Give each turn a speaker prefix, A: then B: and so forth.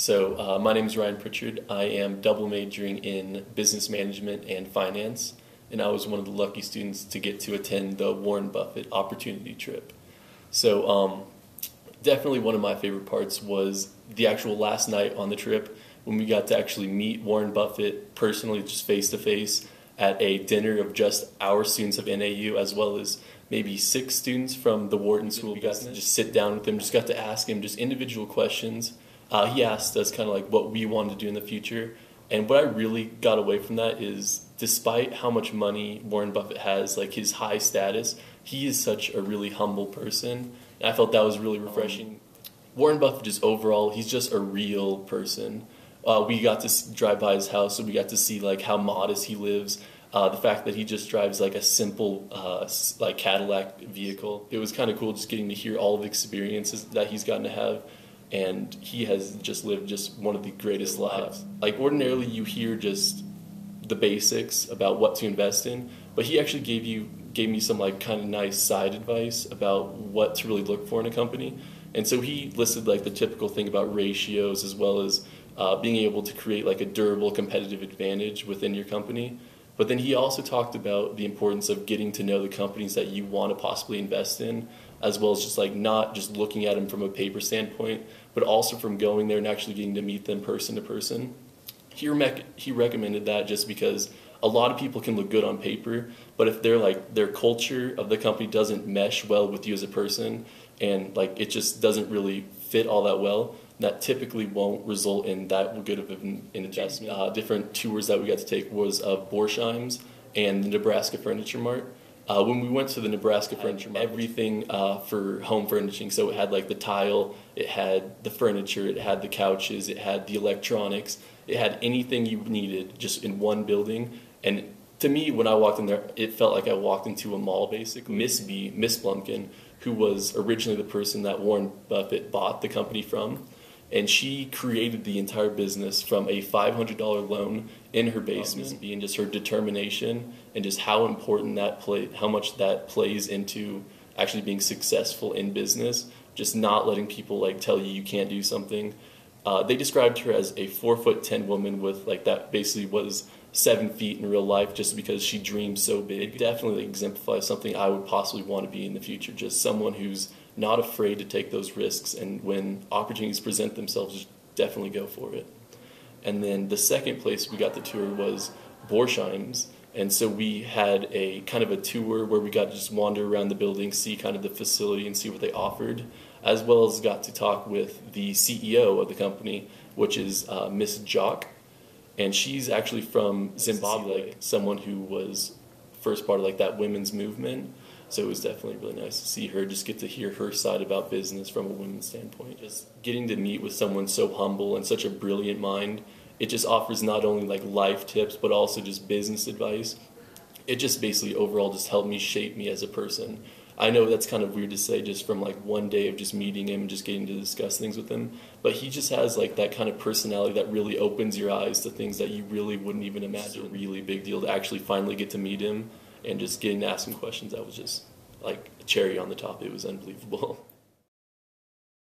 A: My name is Ryan Pritchard. I am double majoring in business management and finance, and I was one of the lucky students to get to attend the Warren Buffett opportunity trip. Definitely one of my favorite parts was the actual last night on the trip when we got to actually meet Warren Buffett personally, just face to face, at a dinner of just our students of NAU, as well as maybe 6 students from the Wharton School of Business. Just sit down with him, just got to ask him just individual questions. He asked us kind of like what we wanted to do in the future. And what I really got away from that is, despite how much money Warren Buffett has, like his high status, he is such a really humble person. And I felt that was really refreshing. Warren Buffett, just overall, he's just a real person. We got to drive by his house, so we got to see like how modest he lives. The fact that he just drives like a simple like Cadillac vehicle. It was kind of cool just getting to hear all of the experiences that he's gotten to have. And he has just lived just one of the greatest lives. Like ordinarily you hear just the basics about what to invest in, but he actually gave me some like kind of nice side advice about what to really look for in a company. And so he listed like the typical thing about ratios, as well as being able to create like a durable competitive advantage within your company. But then he also talked about the importance of getting to know the companies that you want to possibly invest in, as well as just like not just looking at them from a paper standpoint, but also from going there and actually getting to meet them person to person. He recommended that just because a lot of people can look good on paper, but if their culture of the company doesn't mesh well with you as a person, and like it just doesn't really fit all that well, that typically won't result in that good of an investment. Different tours that we got to take was of Borsheim's and the Nebraska Furniture Mart. When we went to the Nebraska Furniture Mart, everything for home furnishing. So it had like the tile, it had the furniture, it had the couches, it had the electronics, it had anything you needed just in one building. And to me, when I walked in there, it felt like I walked into a mall basically. Miss Blumkin, who was originally the person that Warren Buffett bought the company from, and she created the entire business from a $500 loan in her basement, and just her determination and just how important how much that plays into actually being successful in business. Just not letting people like tell you can't do something. They described her as a 4'10" woman with like that basically was 7 feet in real life, just because she dreams so big. It definitely exemplifies something I would possibly want to be in the future. Just someone who's not afraid to take those risks, and when opportunities present themselves, definitely go for it. And then the second place we got the tour was Borsheim's, and so we had a kind of a tour where we got to just wander around the building, see kind of the facility and see what they offered, as well as got to talk with the CEO of the company, which is Miss Jock, and she's actually from Zimbabwe, like someone who was first part of like that women's movement. So it was definitely really nice to see her, just get to hear her side about business from a women's standpoint. Just getting to meet with someone so humble and such a brilliant mind, it just offers not only like life tips, but also just business advice. It just basically overall just helped me shape me as a person. I know that's kind of weird to say just from like one day of just meeting him and just getting to discuss things with him, but he just has like that kind of personality that really opens your eyes to things that you really wouldn't even imagine. It's a really big deal to actually finally get to meet him. And just getting to ask him questions, that was just like a cherry on the top. It was unbelievable.